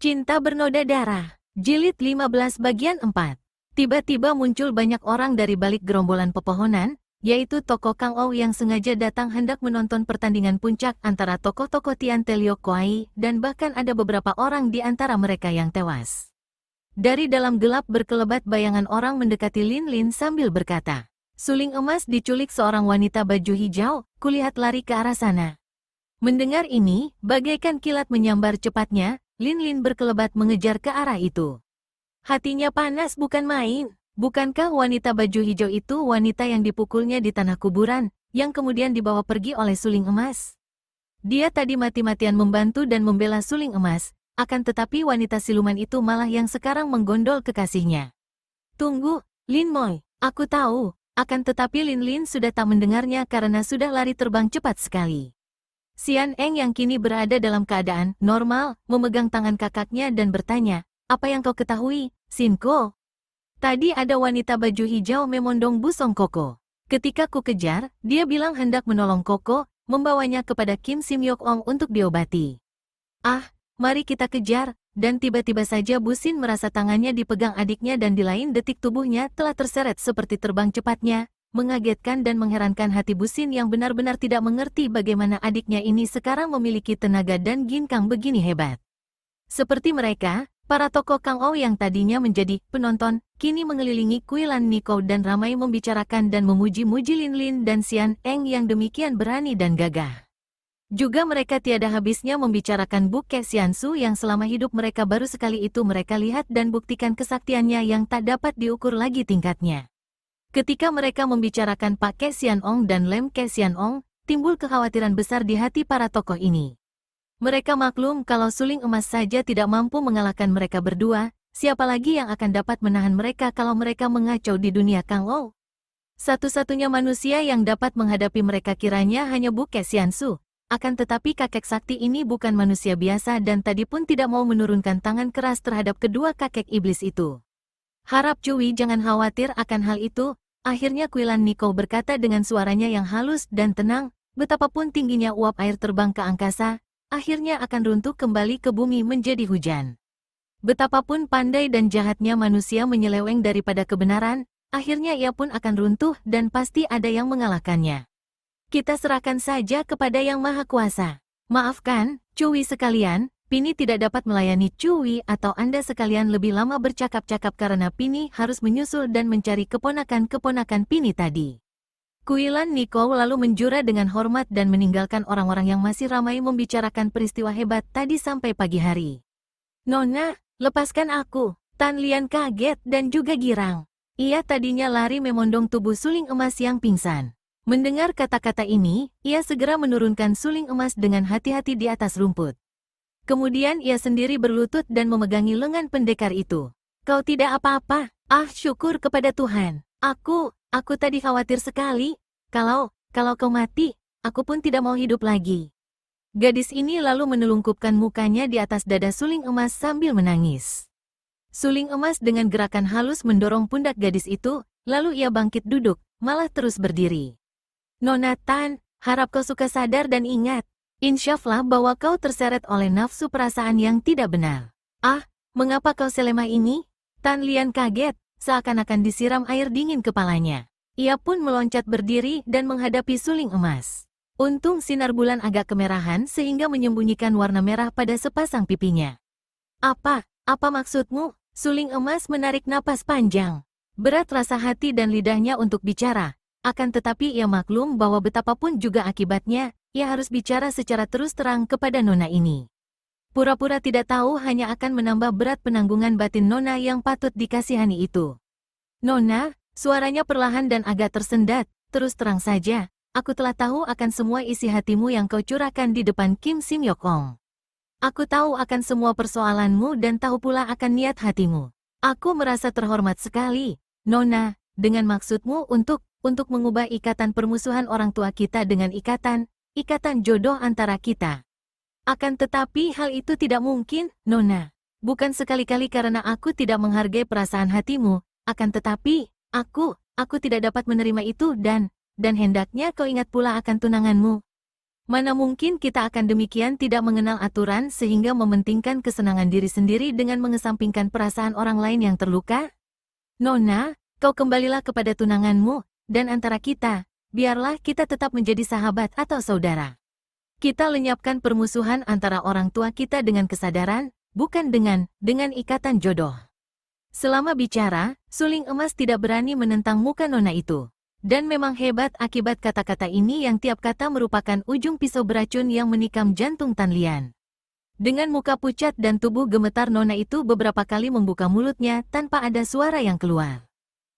Cinta bernoda darah. Jilid 15 bagian 4. Tiba-tiba muncul banyak orang dari balik gerombolan pepohonan, yaitu tokoh Kang Ou yang sengaja datang hendak menonton pertandingan puncak antara tokoh-tokoh Tian Telio Kuai, dan bahkan ada beberapa orang di antara mereka yang tewas. Dari dalam gelap berkelebat bayangan orang mendekati Lin Lin sambil berkata, "Suling emas diculik seorang wanita baju hijau, kulihat lari ke arah sana." Mendengar ini, bagaikan kilat menyambar cepatnya, Lin Lin berkelebat mengejar ke arah itu. Hatinya panas bukan main. Bukankah wanita baju hijau itu wanita yang dipukulnya di tanah kuburan, yang kemudian dibawa pergi oleh suling emas? Dia tadi mati-matian membantu dan membela suling emas, akan tetapi wanita siluman itu malah yang sekarang menggondol kekasihnya. Tunggu, Lin Moi, aku tahu, akan tetapi Lin Lin sudah tak mendengarnya karena sudah lari terbang cepat sekali. Xian Eng yang kini berada dalam keadaan normal, memegang tangan kakaknya dan bertanya, "Apa yang kau ketahui, Sinko?" "Tadi ada wanita baju hijau memondong Bu Song Koko. Ketika ku kejar, dia bilang hendak menolong Koko, membawanya kepada Kim Sim Yok Ong untuk diobati. Ah, mari kita kejar." Dan tiba-tiba saja Bu Sin merasa tangannya dipegang adiknya dan di lain detik tubuhnya telah terseret seperti terbang cepatnya. Mengagetkan dan mengherankan hati Bu Sin yang benar-benar tidak mengerti bagaimana adiknya ini sekarang memiliki tenaga dan ginkang begini hebat. Seperti mereka, para tokoh Kang Ou yang tadinya menjadi penonton, kini mengelilingi Kuilan Niko dan ramai membicarakan dan memuji-muji Lin Lin dan Xian Eng yang demikian berani dan gagah. Juga mereka tiada habisnya membicarakan Buke Xiansu yang selama hidup mereka baru sekali itu mereka lihat dan buktikan kesaktiannya yang tak dapat diukur lagi tingkatnya. Ketika mereka membicarakan Pak Ke Xian Ong dan Lem Ke Xian Ong, timbul kekhawatiran besar di hati para tokoh ini. Mereka maklum kalau suling emas saja tidak mampu mengalahkan mereka berdua, siapa lagi yang akan dapat menahan mereka kalau mereka mengacau di dunia Kang Ou? Satu-satunya manusia yang dapat menghadapi mereka kiranya hanya Bu Ke Xiansu. Akan tetapi kakek sakti ini bukan manusia biasa dan tadi pun tidak mau menurunkan tangan keras terhadap kedua kakek iblis itu. "Harap Cui jangan khawatir akan hal itu." Akhirnya Kuilan Niko berkata dengan suaranya yang halus dan tenang, betapapun tingginya uap air terbang ke angkasa, akhirnya akan runtuh kembali ke bumi menjadi hujan. Betapapun pandai dan jahatnya manusia menyeleweng daripada kebenaran, akhirnya ia pun akan runtuh dan pasti ada yang mengalahkannya. Kita serahkan saja kepada Yang Maha Kuasa. Maafkan, Cui sekalian, Pini tidak dapat melayani Cui atau Anda sekalian lebih lama bercakap-cakap karena Pini harus menyusul dan mencari keponakan-keponakan Pini tadi. Kuilan Niko lalu menjura dengan hormat dan meninggalkan orang-orang yang masih ramai membicarakan peristiwa hebat tadi sampai pagi hari. "Nona, lepaskan aku." Tan Lian kaget dan juga girang. Ia tadinya lari memondong tubuh suling emas yang pingsan. Mendengar kata-kata ini, ia segera menurunkan suling emas dengan hati-hati di atas rumput. Kemudian ia sendiri berlutut dan memegangi lengan pendekar itu. "Kau tidak apa-apa." "Ah, syukur kepada Tuhan. Aku tadi khawatir sekali. Kalau kau mati, aku pun tidak mau hidup lagi." Gadis ini lalu menelungkupkan mukanya di atas dada suling emas sambil menangis. Suling emas dengan gerakan halus mendorong pundak gadis itu, lalu ia bangkit duduk, malah terus berdiri. "Nona Tan, harap kau suka sadar dan ingat. Insyaflah bahwa kau terseret oleh nafsu perasaan yang tidak benar." "Ah, mengapa kau selemah ini?" Tan Lian kaget, seakan-akan disiram air dingin kepalanya. Ia pun meloncat berdiri dan menghadapi suling emas. Untung sinar bulan agak kemerahan sehingga menyembunyikan warna merah pada sepasang pipinya. Apa maksudmu?" Suling emas menarik napas panjang. Berat rasa hati dan lidahnya untuk bicara, akan tetapi ia maklum bahwa betapapun juga akibatnya, ia harus bicara secara terus terang kepada Nona ini. Pura-pura tidak tahu hanya akan menambah berat penanggungan batin Nona yang patut dikasihani itu. "Nona," suaranya perlahan dan agak tersendat, "terus terang saja, aku telah tahu akan semua isi hatimu yang kau curahkan di depan Kim Sim Yok Ong. Aku tahu akan semua persoalanmu dan tahu pula akan niat hatimu. Aku merasa terhormat sekali, Nona, dengan maksudmu untuk mengubah ikatan permusuhan orang tua kita dengan ikatan jodoh antara kita. Akan tetapi hal itu tidak mungkin, Nona. Bukan sekali-kali karena aku tidak menghargai perasaan hatimu, akan tetapi, aku tidak dapat menerima itu dan hendaknya kau ingat pula akan tunanganmu." Mana mungkin kita akan demikian tidak mengenal aturan sehingga mementingkan kesenangan diri sendiri dengan mengesampingkan perasaan orang lain yang terluka? Nona, kau kembalilah kepada tunanganmu, dan antara kita, biarlah kita tetap menjadi sahabat atau saudara. Kita lenyapkan permusuhan antara orang tua kita dengan kesadaran, bukan dengan ikatan jodoh. Selama bicara, suling emas tidak berani menentang muka nona itu. Dan memang hebat akibat kata-kata ini yang tiap kata merupakan ujung pisau beracun yang menikam jantung Tan Lian. Dengan muka pucat dan tubuh gemetar nona itu beberapa kali membuka mulutnya tanpa ada suara yang keluar.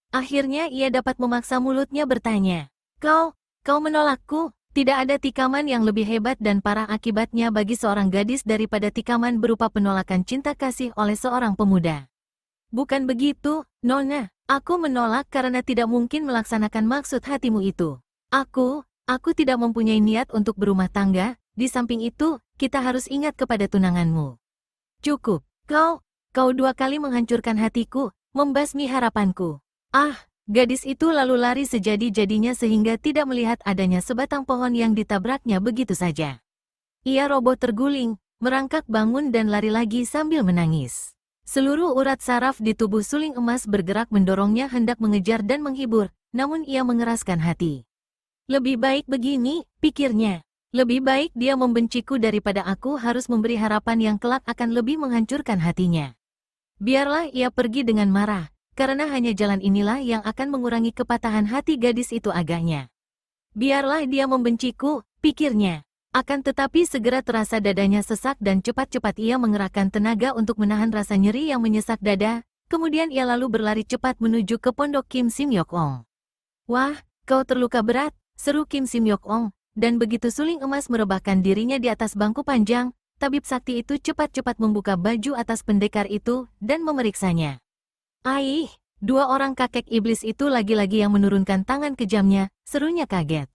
Akhirnya ia dapat memaksa mulutnya bertanya, Kau menolakku? Tidak ada tikaman yang lebih hebat dan parah akibatnya bagi seorang gadis daripada tikaman berupa penolakan cinta kasih oleh seorang pemuda. Bukan begitu, Nona. Aku menolak karena tidak mungkin melaksanakan maksud hatimu itu. Aku tidak mempunyai niat untuk berumah tangga, di samping itu, kita harus ingat kepada tunanganmu. Cukup, kau 2 kali menghancurkan hatiku, membasmi harapanku. Gadis itu lalu lari sejadi-jadinya sehingga tidak melihat adanya sebatang pohon yang ditabraknya begitu saja. Ia roboh terguling, merangkak bangun dan lari lagi sambil menangis. Seluruh urat saraf di tubuh suling emas bergerak mendorongnya hendak mengejar dan menghibur, namun ia mengeraskan hati. Lebih baik begini, pikirnya. Lebih baik dia membenciku daripada aku harus memberi harapan yang kelak akan lebih menghancurkan hatinya. Biarlah ia pergi dengan marah, karena hanya jalan inilah yang akan mengurangi kepatahan hati gadis itu agaknya. Biarlah dia membenciku, pikirnya. Akan tetapi segera terasa dadanya sesak dan cepat-cepat ia mengerahkan tenaga untuk menahan rasa nyeri yang menyesak dada, kemudian ia lalu berlari cepat menuju ke pondok Kim Sim Yok Ong. Wah, kau terluka berat, seru Kim Sim Yok Ong, dan begitu suling emas merebahkan dirinya di atas bangku panjang, tabib sakti itu cepat-cepat membuka baju atas pendekar itu dan memeriksanya. Aih, 2 orang kakek iblis itu lagi-lagi yang menurunkan tangan kejamnya, serunya kaget.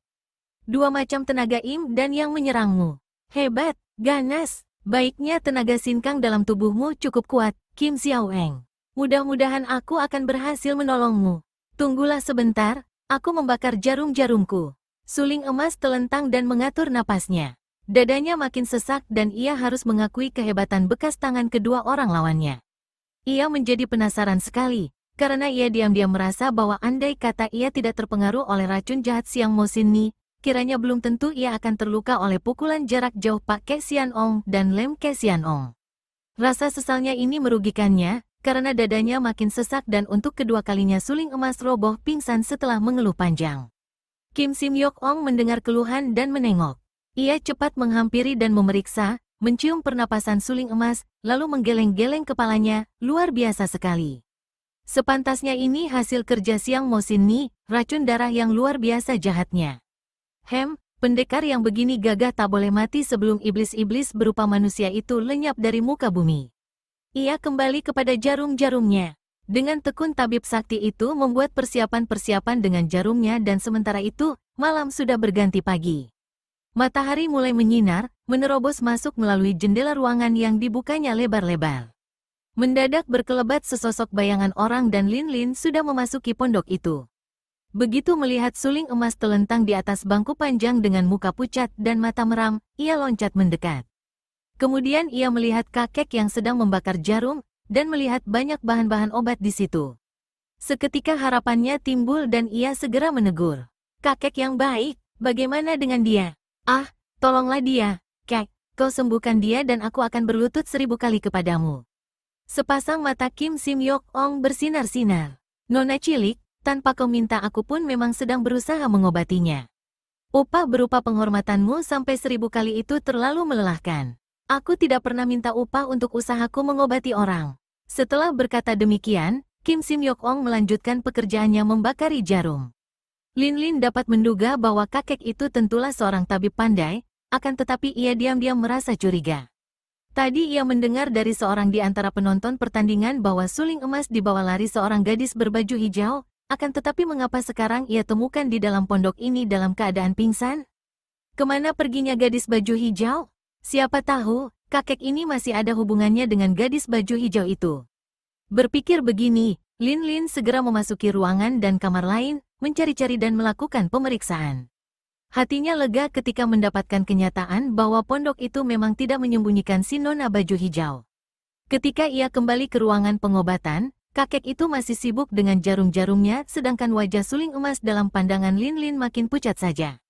2 macam tenaga im dan yang menyerangmu. Hebat, ganas, baiknya tenaga sinkang dalam tubuhmu cukup kuat, Kim Xiao Eng. Mudah-mudahan aku akan berhasil menolongmu. Tunggulah sebentar, aku membakar jarum-jarumku. Suling emas telentang dan mengatur napasnya. Dadanya makin sesak dan ia harus mengakui kehebatan bekas tangan kedua orang lawannya. Ia menjadi penasaran sekali, karena ia diam-diam merasa bahwa andai kata ia tidak terpengaruh oleh racun jahat Siang Mo Sin Ni, kiranya belum tentu ia akan terluka oleh pukulan jarak jauh Pak Ke Sian Ong dan Lem Ke Sian Ong. Rasa sesalnya ini merugikannya, karena dadanya makin sesak dan untuk kedua kalinya suling emas roboh pingsan setelah mengeluh panjang. Kim Sim Yok Ong mendengar keluhan dan menengok. Ia cepat menghampiri dan memeriksa, mencium pernapasan suling emas, lalu menggeleng-geleng kepalanya, luar biasa sekali. Sepantasnya ini hasil kerja Siang Mo Sin Ni, racun darah yang luar biasa jahatnya. Pendekar yang begini gagah tak boleh mati sebelum iblis-iblis berupa manusia itu lenyap dari muka bumi. Ia kembali kepada jarum-jarumnya. Dengan tekun tabib sakti itu membuat persiapan-persiapan dengan jarumnya dan sementara itu, malam sudah berganti pagi. Matahari mulai menyinar, menerobos masuk melalui jendela ruangan yang dibukanya lebar-lebar. Mendadak berkelebat sesosok bayangan orang dan Lin Lin sudah memasuki pondok itu. Begitu melihat suling emas telentang di atas bangku panjang dengan muka pucat dan mata meram, ia loncat mendekat. Kemudian ia melihat kakek yang sedang membakar jarum, dan melihat banyak bahan-bahan obat di situ. Seketika harapannya timbul dan ia segera menegur. Kakek yang baik, bagaimana dengan dia? Tolonglah dia, Kek, kau sembuhkan dia dan aku akan berlutut 1000 kali kepadamu. Sepasang mata Kim Sim Yok Ong bersinar-sinar. Nona cilik, tanpa kau minta aku pun memang sedang berusaha mengobatinya. Upah berupa penghormatanmu sampai 1000 kali itu terlalu melelahkan. Aku tidak pernah minta upah untuk usahaku mengobati orang. Setelah berkata demikian, Kim Sim Yok Ong melanjutkan pekerjaannya membakari jarum. Lin Lin dapat menduga bahwa kakek itu tentulah seorang tabib pandai, akan tetapi ia diam-diam merasa curiga. Tadi ia mendengar dari seorang di antara penonton pertandingan bahwa suling emas dibawa lari seorang gadis berbaju hijau, akan tetapi mengapa sekarang ia temukan di dalam pondok ini dalam keadaan pingsan? Kemana perginya gadis baju hijau? Siapa tahu, kakek ini masih ada hubungannya dengan gadis baju hijau itu. Berpikir begini, Lin Lin segera memasuki ruangan dan kamar lain, mencari-cari dan melakukan pemeriksaan. Hatinya lega ketika mendapatkan kenyataan bahwa pondok itu memang tidak menyembunyikan si nona baju hijau. Ketika ia kembali ke ruangan pengobatan, kakek itu masih sibuk dengan jarum-jarumnya sedangkan wajah suling emas dalam pandangan Lin Lin makin pucat saja.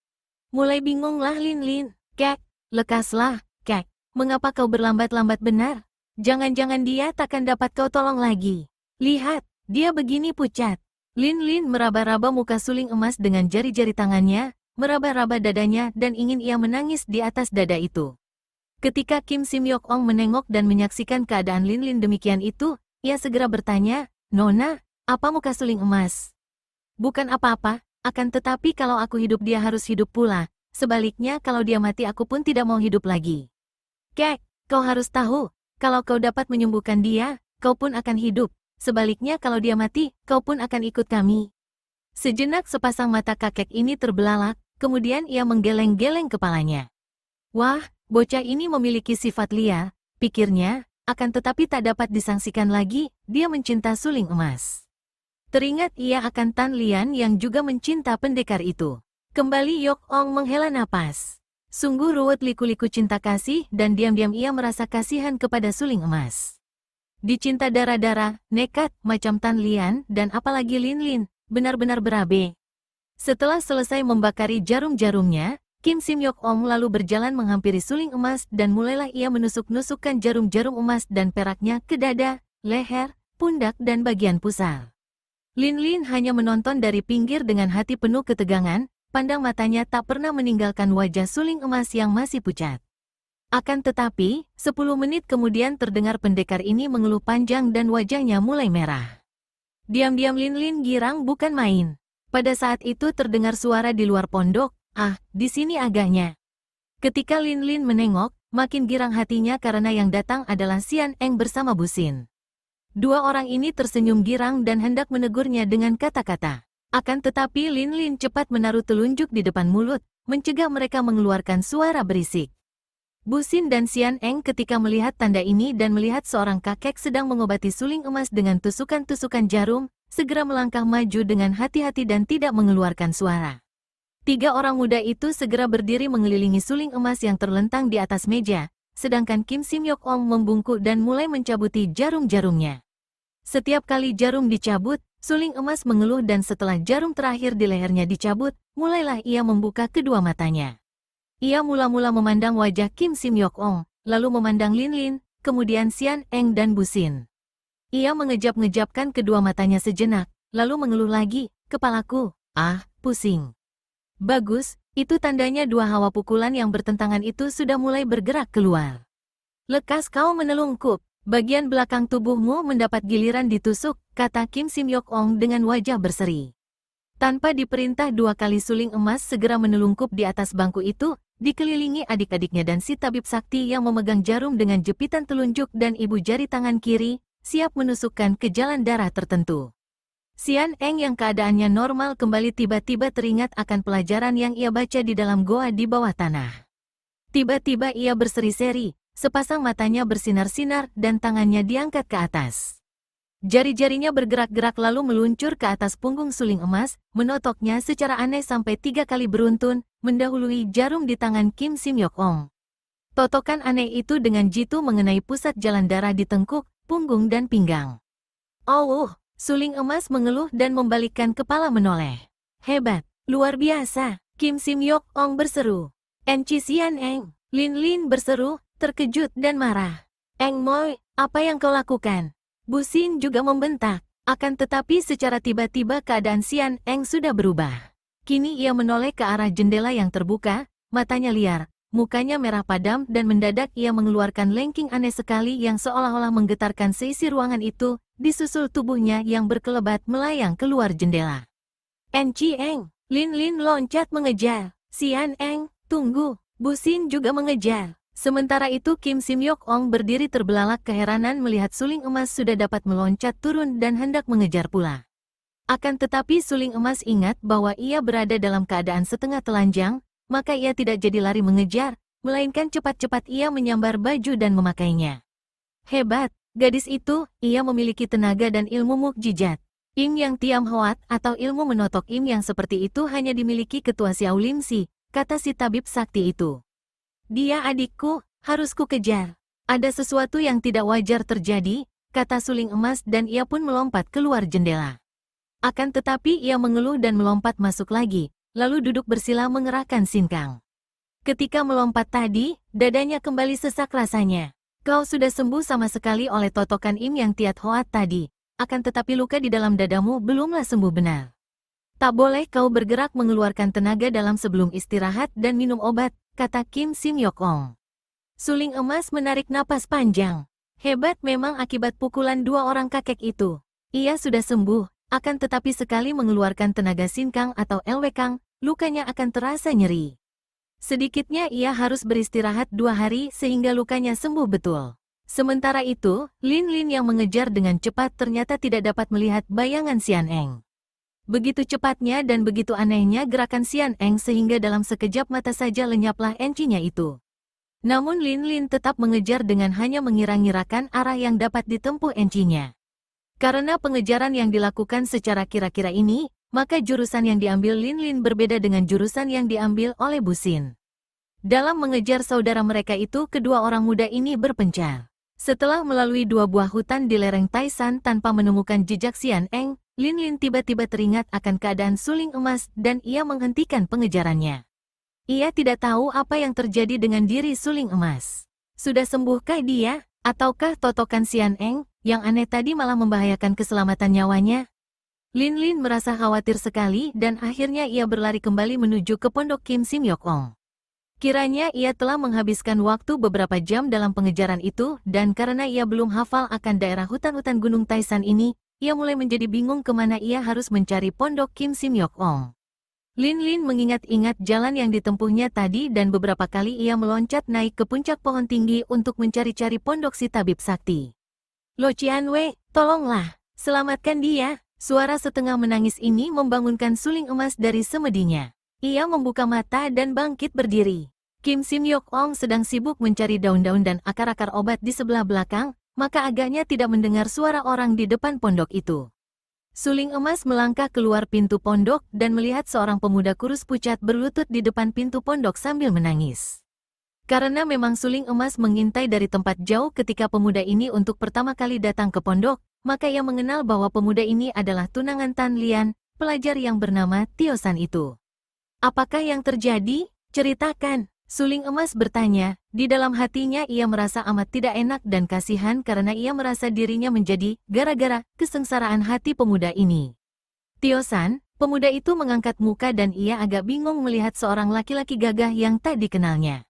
Mulai bingunglah Lin Lin. Kek, lekaslah, kek. Mengapa kau berlambat-lambat benar? Jangan-jangan dia takkan dapat kau tolong lagi. Lihat, dia begini pucat. Lin Lin meraba-raba muka suling emas dengan jari-jari tangannya, meraba-raba dadanya dan ingin ia menangis di atas dada itu. Ketika Kim Sim Yok Ong menengok dan menyaksikan keadaan Lin Lin demikian itu, ia segera bertanya, "Nona, apa muka suling emas?" "Bukan apa-apa, akan tetapi kalau aku hidup dia harus hidup pula. Sebaliknya kalau dia mati aku pun tidak mau hidup lagi." "Kek, kau harus tahu, kalau kau dapat menyembuhkan dia, kau pun akan hidup. Sebaliknya kalau dia mati, kau pun akan ikut kami." Sejenak sepasang mata kakek ini terbelalak, kemudian ia menggeleng-geleng kepalanya. Wah, bocah ini memiliki sifat liar, pikirnya, akan tetapi tak dapat disangsikan lagi, dia mencinta suling emas. Teringat ia akan Tan Lian yang juga mencinta pendekar itu. Kembali Yok Ong menghela napas. Sungguh ruwet liku-liku cinta kasih dan diam-diam ia merasa kasihan kepada suling emas. Dicinta darah-darah, nekat, macam Tan Lian dan apalagi Lin Lin, benar-benar berabe. Setelah selesai membakari jarum-jarumnya, Kim Sim Yok Ong lalu berjalan menghampiri suling emas dan mulailah ia menusuk-nusukkan jarum-jarum emas dan peraknya ke dada, leher, pundak dan bagian pusar. Lin Lin hanya menonton dari pinggir dengan hati penuh ketegangan, pandang matanya tak pernah meninggalkan wajah suling emas yang masih pucat. Akan tetapi, 10 menit kemudian terdengar pendekar ini mengeluh panjang dan wajahnya mulai merah. Diam-diam Lin Lin girang bukan main. Pada saat itu terdengar suara di luar pondok, di sini agaknya. Ketika Lin Lin menengok, makin girang hatinya karena yang datang adalah Xian Eng bersama Bu Xin. Dua orang ini tersenyum girang dan hendak menegurnya dengan kata-kata. Akan tetapi Lin Lin cepat menaruh telunjuk di depan mulut, mencegah mereka mengeluarkan suara berisik. Bu Xin dan Xian Eng ketika melihat tanda ini dan melihat seorang kakek sedang mengobati suling emas dengan tusukan-tusukan jarum, segera melangkah maju dengan hati-hati dan tidak mengeluarkan suara. Tiga orang muda itu segera berdiri mengelilingi suling emas yang terlentang di atas meja, sedangkan Kim Sim Yok Ong membungkuk dan mulai mencabuti jarum-jarumnya. Setiap kali jarum dicabut, suling emas mengeluh dan setelah jarum terakhir di lehernya dicabut, mulailah ia membuka kedua matanya. Ia mula-mula memandang wajah Kim Sim Yok Ong, lalu memandang Lin Lin, kemudian Xian Eng dan Bu Xin. Ia mengejap-ngejapkan kedua matanya sejenak, lalu mengeluh lagi, "Kepalaku, pusing." Bagus, itu tandanya dua hawa pukulan yang bertentangan itu sudah mulai bergerak keluar. "Lekas kau menelungkup, bagian belakang tubuhmu mendapat giliran ditusuk," kata Kim Sim Yok Ong dengan wajah berseri. Tanpa diperintah dua kali suling emas segera menelungkup di atas bangku itu, dikelilingi adik-adiknya dan si tabib sakti yang memegang jarum dengan jepitan telunjuk dan ibu jari tangan kiri, siap menusukkan ke jalan darah tertentu. Xian Eng yang keadaannya normal kembali tiba-tiba teringat akan pelajaran yang ia baca di dalam goa di bawah tanah. Tiba-tiba ia berseri-seri, sepasang matanya bersinar-sinar dan tangannya diangkat ke atas. Jari-jarinya bergerak-gerak lalu meluncur ke atas punggung suling emas, menotoknya secara aneh sampai 3 kali beruntun, mendahului jarum di tangan Kim Sim Yok Ong. Totokan aneh itu dengan jitu mengenai pusat jalan darah di tengkuk, punggung dan pinggang. Suling emas mengeluh dan membalikkan kepala menoleh. "Hebat, luar biasa," Kim Sim Yok Ong berseru. "Enci Xian Eng," Lin Lin berseru, terkejut dan marah. "Eng Moi, apa yang kau lakukan?" Bu Xin juga membentak. Akan tetapi secara tiba-tiba keadaan Xian Eng sudah berubah. Kini ia menoleh ke arah jendela yang terbuka, matanya liar, mukanya merah padam dan mendadak ia mengeluarkan lengking aneh sekali yang seolah-olah menggetarkan seisi ruangan itu, disusul tubuhnya yang berkelebat melayang keluar jendela. "Enci Eng!" Lin Lin loncat mengejar. "Xian Eng, tunggu!" Bu Xin juga mengejar. Sementara itu Kim Sim Yok Ong berdiri terbelalak keheranan melihat suling emas sudah dapat meloncat turun dan hendak mengejar pula. Akan tetapi suling emas ingat bahwa ia berada dalam keadaan setengah telanjang, maka ia tidak jadi lari mengejar, melainkan cepat-cepat ia menyambar baju dan memakainya. Hebat, gadis itu, ia memiliki tenaga dan ilmu mukjizat. Im Yang Tiam Hoat atau ilmu menotok Im yang seperti itu hanya dimiliki ketua Xiao Lim Si, kata si tabib sakti itu. Dia adikku, harus ku kejar. Ada sesuatu yang tidak wajar terjadi, kata suling emas dan ia pun melompat keluar jendela. Akan tetapi ia mengeluh dan melompat masuk lagi, lalu duduk bersila mengerahkan sinkang. Ketika melompat tadi, dadanya kembali sesak rasanya. Kau sudah sembuh sama sekali oleh totokan Im yang Tiat Hoat tadi, akan tetapi luka di dalam dadamu belumlah sembuh benar. Tak boleh kau bergerak mengeluarkan tenaga dalam sebelum istirahat dan minum obat, kata Kim Sim Yok Ong. Suling emas menarik napas panjang. Hebat memang akibat pukulan dua orang kakek itu. Ia sudah sembuh, akan tetapi sekali mengeluarkan tenaga sinkang atau elwekang, lukanya akan terasa nyeri. Sedikitnya ia harus beristirahat 2 hari sehingga lukanya sembuh betul. Sementara itu, Lin Lin yang mengejar dengan cepat ternyata tidak dapat melihat bayangan Xian Eng. Begitu cepatnya dan begitu anehnya gerakan Xian Eng sehingga dalam sekejap mata saja lenyaplah encinya itu. Namun Lin Lin tetap mengejar dengan hanya mengira-ngirakan arah yang dapat ditempuh encinya. Karena pengejaran yang dilakukan secara kira-kira ini, maka jurusan yang diambil Lin Lin berbeda dengan jurusan yang diambil oleh Bu Xin. Dalam mengejar saudara mereka itu, kedua orang muda ini berpencar. Setelah melalui 2 buah hutan di lereng Taisan tanpa menemukan jejak Xian Eng, Lin Lin tiba-tiba teringat akan keadaan suling emas dan ia menghentikan pengejarannya. Ia tidak tahu apa yang terjadi dengan diri suling emas. Sudah sembuhkah dia, ataukah totokan Xian Eng yang aneh tadi malah membahayakan keselamatan nyawanya? Lin Lin merasa khawatir sekali dan akhirnya ia berlari kembali menuju ke pondok Kim Sim Yok Ong. Kiranya ia telah menghabiskan waktu beberapa jam dalam pengejaran itu dan karena ia belum hafal akan daerah hutan-hutan Gunung Taisan ini, ia mulai menjadi bingung kemana ia harus mencari pondok Kim Sim Yok Ong. Lin Lin mengingat-ingat jalan yang ditempuhnya tadi dan beberapa kali ia meloncat naik ke puncak pohon tinggi untuk mencari-cari pondok si tabib sakti. Lo Qianwei, tolonglah, selamatkan dia. Suara setengah menangis ini membangunkan suling emas dari semedinya. Ia membuka mata dan bangkit berdiri. Kim Sim Yok Ong sedang sibuk mencari daun-daun dan akar-akar obat di sebelah belakang, maka agaknya tidak mendengar suara orang di depan pondok itu. Suling emas melangkah keluar pintu pondok dan melihat seorang pemuda kurus pucat berlutut di depan pintu pondok sambil menangis. Karena memang suling emas mengintai dari tempat jauh ketika pemuda ini untuk pertama kali datang ke pondok, maka ia mengenal bahwa pemuda ini adalah tunangan Tan Lian, pelajar yang bernama Tio San itu. Apakah yang terjadi? Ceritakan. Suling emas bertanya, di dalam hatinya ia merasa amat tidak enak dan kasihan karena ia merasa dirinya menjadi gara-gara kesengsaraan hati pemuda ini. Tio San, pemuda itu mengangkat muka dan ia agak bingung melihat seorang laki-laki gagah yang tak dikenalnya.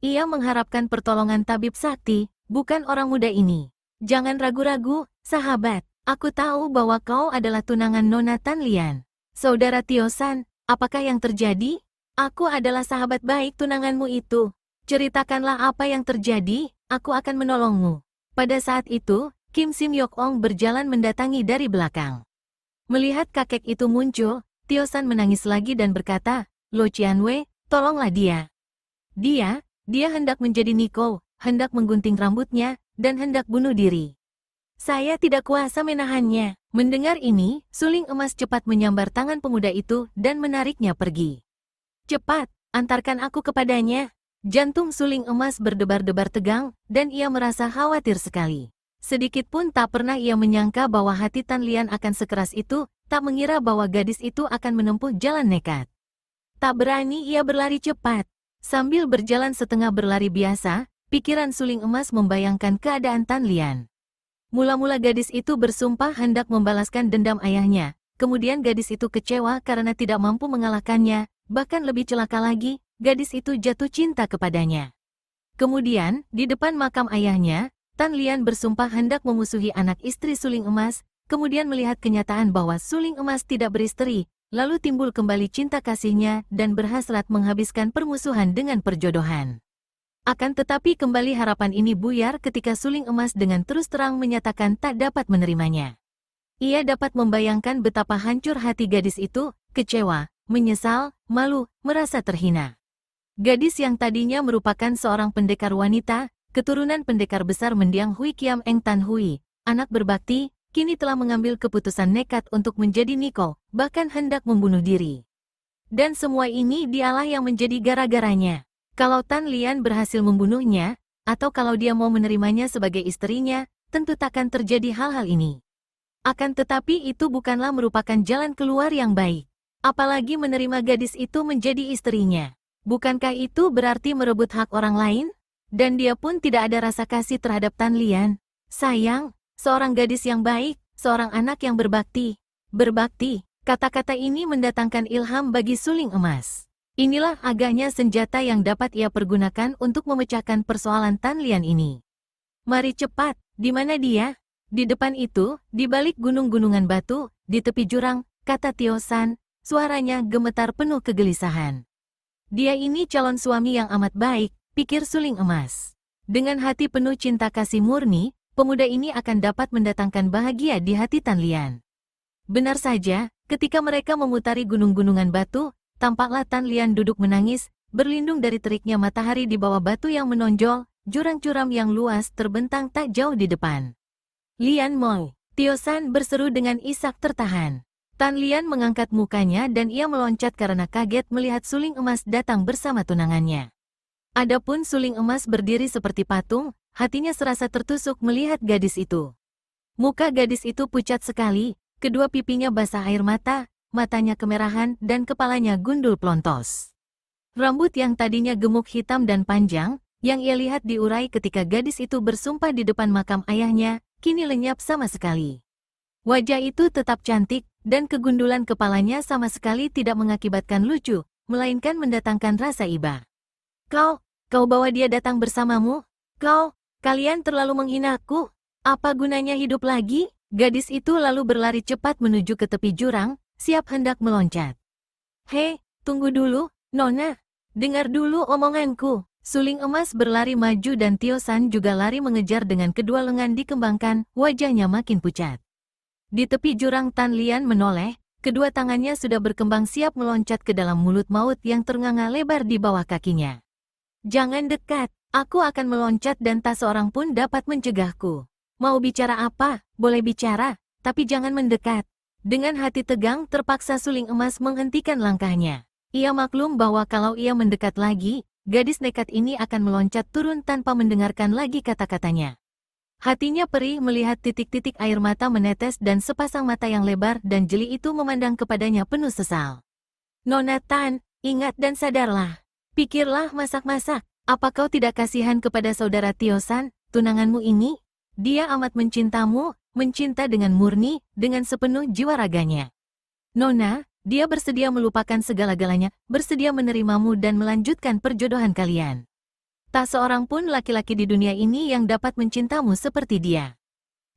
Ia mengharapkan pertolongan tabib sakti, bukan orang muda ini. Jangan ragu-ragu, sahabat. Aku tahu bahwa kau adalah tunangan Nona Tan Lian. Saudara Tio San, apakah yang terjadi? Aku adalah sahabat baik tunanganmu itu. Ceritakanlah apa yang terjadi, aku akan menolongmu. Pada saat itu, Kim Sim Yok Ong berjalan mendatangi dari belakang. Melihat kakek itu muncul, Tio San menangis lagi dan berkata, Lo Qianwei, tolonglah dia. Dia hendak menjadi Niko, hendak menggunting rambutnya, dan hendak bunuh diri. Saya tidak kuasa menahannya. Mendengar ini, suling emas cepat menyambar tangan pemuda itu dan menariknya pergi. Cepat, antarkan aku kepadanya. Jantung suling emas berdebar-debar tegang, dan ia merasa khawatir sekali. Sedikit pun tak pernah ia menyangka bahwa hati Tan Lian akan sekeras itu, tak mengira bahwa gadis itu akan menempuh jalan nekat. Tak berani ia berlari cepat. Sambil berjalan setengah berlari biasa, pikiran suling emas membayangkan keadaan Tan Lian. Mula-mula gadis itu bersumpah hendak membalaskan dendam ayahnya, kemudian gadis itu kecewa karena tidak mampu mengalahkannya, bahkan lebih celaka lagi, gadis itu jatuh cinta kepadanya. Kemudian, di depan makam ayahnya, Tan Lian bersumpah hendak memusuhi anak istri suling emas, kemudian melihat kenyataan bahwa suling emas tidak beristri, lalu timbul kembali cinta kasihnya dan berhasrat menghabiskan permusuhan dengan perjodohan. Akan tetapi kembali harapan ini buyar ketika suling emas dengan terus terang menyatakan tak dapat menerimanya. Ia dapat membayangkan betapa hancur hati gadis itu, kecewa, menyesal, malu, merasa terhina. Gadis yang tadinya merupakan seorang pendekar wanita, keturunan pendekar besar mendiang Hui Kiam Eng Tan Hui, anak berbakti, kini telah mengambil keputusan nekat untuk menjadi Niko, bahkan hendak membunuh diri. Dan semua ini dialah yang menjadi gara-garanya. Kalau Tan Lian berhasil membunuhnya, atau kalau dia mau menerimanya sebagai istrinya, tentu takkan terjadi hal-hal ini. Akan tetapi itu bukanlah merupakan jalan keluar yang baik. Apalagi menerima gadis itu menjadi istrinya. Bukankah itu berarti merebut hak orang lain? Dan dia pun tidak ada rasa kasih terhadap Tan Lian. Sayang, seorang gadis yang baik, seorang anak yang berbakti. Berbakti, kata-kata ini mendatangkan ilham bagi suling emas. Inilah agaknya senjata yang dapat ia pergunakan untuk memecahkan persoalan Tan Lian ini. Mari cepat, di mana dia? Di depan itu, di balik gunung-gunungan batu, di tepi jurang, kata Tio San, suaranya gemetar penuh kegelisahan. Dia ini calon suami yang amat baik, pikir suling emas. Dengan hati penuh cinta kasih murni, pemuda ini akan dapat mendatangkan bahagia di hati Tan Lian. Benar saja, ketika mereka memutari gunung-gunungan batu, tampaklah Tan Lian duduk menangis, berlindung dari teriknya matahari di bawah batu yang menonjol, jurang curam yang luas terbentang tak jauh di depan. Lian Moi, Tio San berseru dengan isak tertahan. Tan Lian mengangkat mukanya dan ia meloncat karena kaget melihat suling emas datang bersama tunangannya. Adapun suling emas berdiri seperti patung, hatinya serasa tertusuk melihat gadis itu. Muka gadis itu pucat sekali, kedua pipinya basah air mata, matanya kemerahan dan kepalanya gundul plontos. Rambut yang tadinya gemuk hitam dan panjang, yang ia lihat diurai ketika gadis itu bersumpah di depan makam ayahnya, kini lenyap sama sekali. Wajah itu tetap cantik, dan kegundulan kepalanya sama sekali tidak mengakibatkan lucu, melainkan mendatangkan rasa iba. Kau bawa dia datang bersamamu? Kalian terlalu menghinaku. Apa gunanya hidup lagi? Gadis itu lalu berlari cepat menuju ke tepi jurang, siap hendak meloncat. Hei, tunggu dulu, Nona. Dengar dulu omonganku. Suling emas berlari maju dan Tio San juga lari mengejar dengan kedua lengan dikembangkan, wajahnya makin pucat. Di tepi jurang Tan Lian menoleh, kedua tangannya sudah berkembang siap meloncat ke dalam mulut maut yang ternganga lebar di bawah kakinya. Jangan dekat, aku akan meloncat dan tak seorang pun dapat mencegahku. Mau bicara apa? Boleh bicara, tapi jangan mendekat. Dengan hati tegang terpaksa suling emas menghentikan langkahnya. Ia maklum bahwa kalau ia mendekat lagi, gadis nekat ini akan meloncat turun tanpa mendengarkan lagi kata-katanya. Hatinya perih melihat titik-titik air mata menetes dan sepasang mata yang lebar dan jeli itu memandang kepadanya penuh sesal. Nona Tan, ingat dan sadarlah. Pikirlah masak-masak. Apa kau tidak kasihan kepada saudara Tio San, tunanganmu ini? Dia amat mencintamu, mencinta dengan murni, dengan sepenuh jiwa raganya. Nona, dia bersedia melupakan segala-galanya, bersedia menerimamu dan melanjutkan perjodohan kalian. Tak seorang pun laki-laki di dunia ini yang dapat mencintamu seperti dia.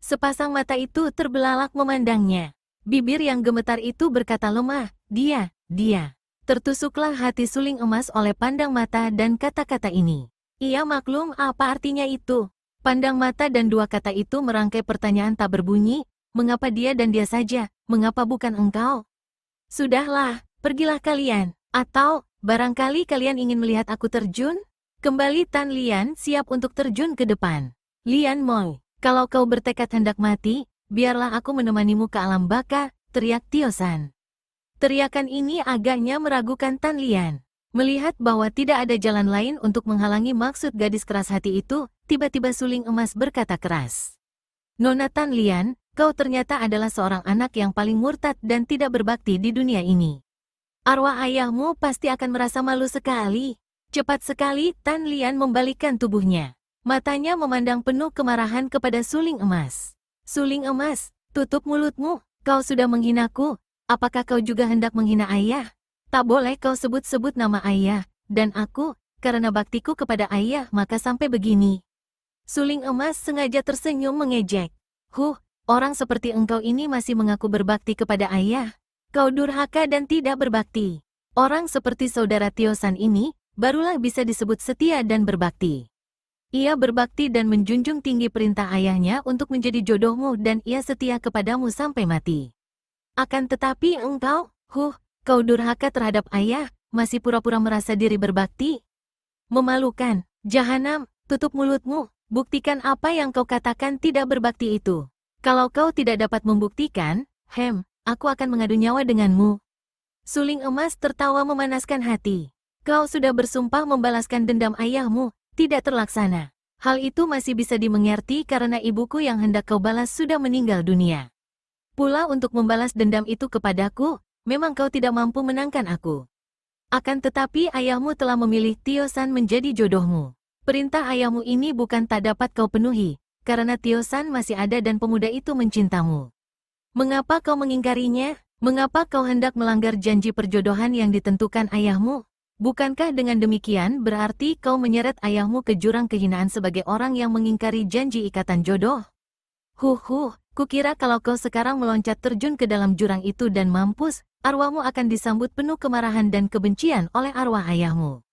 Sepasang mata itu terbelalak memandangnya. Bibir yang gemetar itu berkata lemah, dia. Tertusuklah hati suling emas oleh pandang mata dan kata-kata ini. Ia maklum apa artinya itu. Pandang mata dan dua kata itu merangkai pertanyaan tak berbunyi, mengapa dia dan dia saja, mengapa bukan engkau? Sudahlah, pergilah kalian, atau, barangkali kalian ingin melihat aku terjun? Kembali Tan Lian siap untuk terjun ke depan. Lian Moi, kalau kau bertekad hendak mati, biarlah aku menemanimu ke alam baka, teriak Tio San. Teriakan ini agaknya meragukan Tan Lian. Melihat bahwa tidak ada jalan lain untuk menghalangi maksud gadis keras hati itu, tiba-tiba suling emas berkata keras. Nona Tan Lian, kau ternyata adalah seorang anak yang paling murtad dan tidak berbakti di dunia ini. Arwah ayahmu pasti akan merasa malu sekali. Cepat sekali Tan Lian membalikkan tubuhnya. Matanya memandang penuh kemarahan kepada suling emas. Suling emas, tutup mulutmu, kau sudah menghinaku. Apakah kau juga hendak menghina ayah? Tak boleh kau sebut-sebut nama ayah, dan aku, karena baktiku kepada ayah maka sampai begini. Suling emas sengaja tersenyum mengejek. Orang seperti engkau ini masih mengaku berbakti kepada ayah. Kau durhaka dan tidak berbakti. Orang seperti saudara Tio San ini, barulah bisa disebut setia dan berbakti. Ia berbakti dan menjunjung tinggi perintah ayahnya untuk menjadi jodohmu dan ia setia kepadamu sampai mati. Akan tetapi engkau, kau durhaka terhadap ayah, masih pura-pura merasa diri berbakti? Memalukan, jahanam, tutup mulutmu, buktikan apa yang kau katakan tidak berbakti itu. Kalau kau tidak dapat membuktikan, aku akan mengadu nyawa denganmu. Suling emas tertawa memanaskan hati. Kau sudah bersumpah membalaskan dendam ayahmu, tidak terlaksana. Hal itu masih bisa dimengerti karena ibuku yang hendak kau balas sudah meninggal dunia. Pula untuk membalas dendam itu kepadaku, memang kau tidak mampu menangkan aku. Akan tetapi ayahmu telah memilih Tio San menjadi jodohmu. Perintah ayahmu ini bukan tak dapat kau penuhi, karena Tio San masih ada dan pemuda itu mencintamu. Mengapa kau mengingkarinya? Mengapa kau hendak melanggar janji perjodohan yang ditentukan ayahmu? Bukankah dengan demikian berarti kau menyeret ayahmu ke jurang kehinaan sebagai orang yang mengingkari janji ikatan jodoh? Kukira kalau kau sekarang meloncat terjun ke dalam jurang itu dan mampus, arwahmu akan disambut penuh kemarahan dan kebencian oleh arwah ayahmu.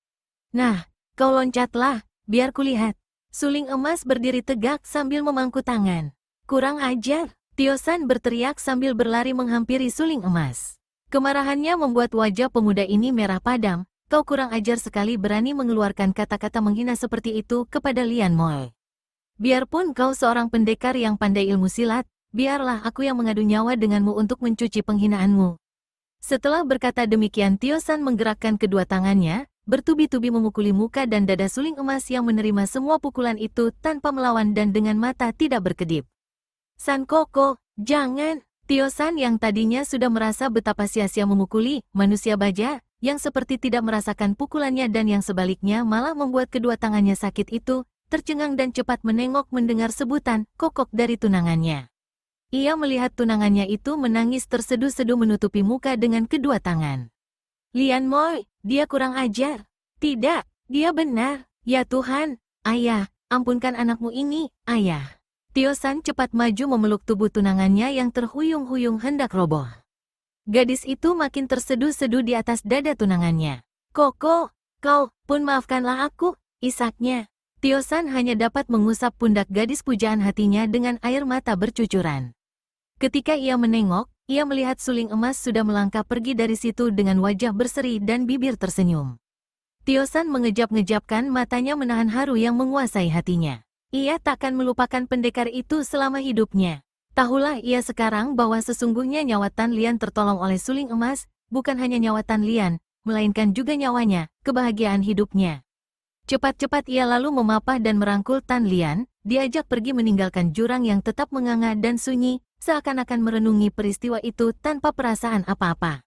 Nah, kau loncatlah, biar kulihat. Suling emas berdiri tegak sambil memangku tangan. Kurang ajar. Tio San berteriak sambil berlari menghampiri suling emas. Kemarahannya membuat wajah pemuda ini merah padam. Kau kurang ajar sekali berani mengeluarkan kata-kata menghina seperti itu kepada Lian Moi. Biarpun kau seorang pendekar yang pandai ilmu silat, biarlah aku yang mengadu nyawa denganmu untuk mencuci penghinaanmu. Setelah berkata demikian, Tio San menggerakkan kedua tangannya, bertubi-tubi memukuli muka dan dada suling emas yang menerima semua pukulan itu tanpa melawan dan dengan mata tidak berkedip. San Koko, jangan! Tio San yang tadinya sudah merasa betapa sia-sia memukuli manusia baja, yang seperti tidak merasakan pukulannya dan yang sebaliknya malah membuat kedua tangannya sakit itu, tercengang dan cepat menengok mendengar sebutan kokok dari tunangannya. Ia melihat tunangannya itu menangis terseduh-seduh menutupi muka dengan kedua tangan. Lian Moi, dia kurang ajar. Tidak, dia benar. Ya Tuhan, ayah, ampunkan anakmu ini, ayah. Tio San cepat maju memeluk tubuh tunangannya yang terhuyung-huyung hendak roboh. Gadis itu makin terseduh-seduh di atas dada tunangannya. Koko, kau pun maafkanlah aku, isaknya. Tio San hanya dapat mengusap pundak gadis pujaan hatinya dengan air mata bercucuran. Ketika ia menengok, ia melihat suling emas sudah melangkah pergi dari situ dengan wajah berseri dan bibir tersenyum. Tio San mengejap-ngejapkan matanya menahan haru yang menguasai hatinya. Ia takkan melupakan pendekar itu selama hidupnya. Tahulah ia sekarang bahwa sesungguhnya nyawa Tan Lian tertolong oleh suling emas, bukan hanya nyawa Tan Lian, melainkan juga nyawanya, kebahagiaan hidupnya. Cepat-cepat ia lalu memapah dan merangkul Tan Lian, diajak pergi meninggalkan jurang yang tetap menganga dan sunyi, seakan-akan merenungi peristiwa itu tanpa perasaan apa-apa.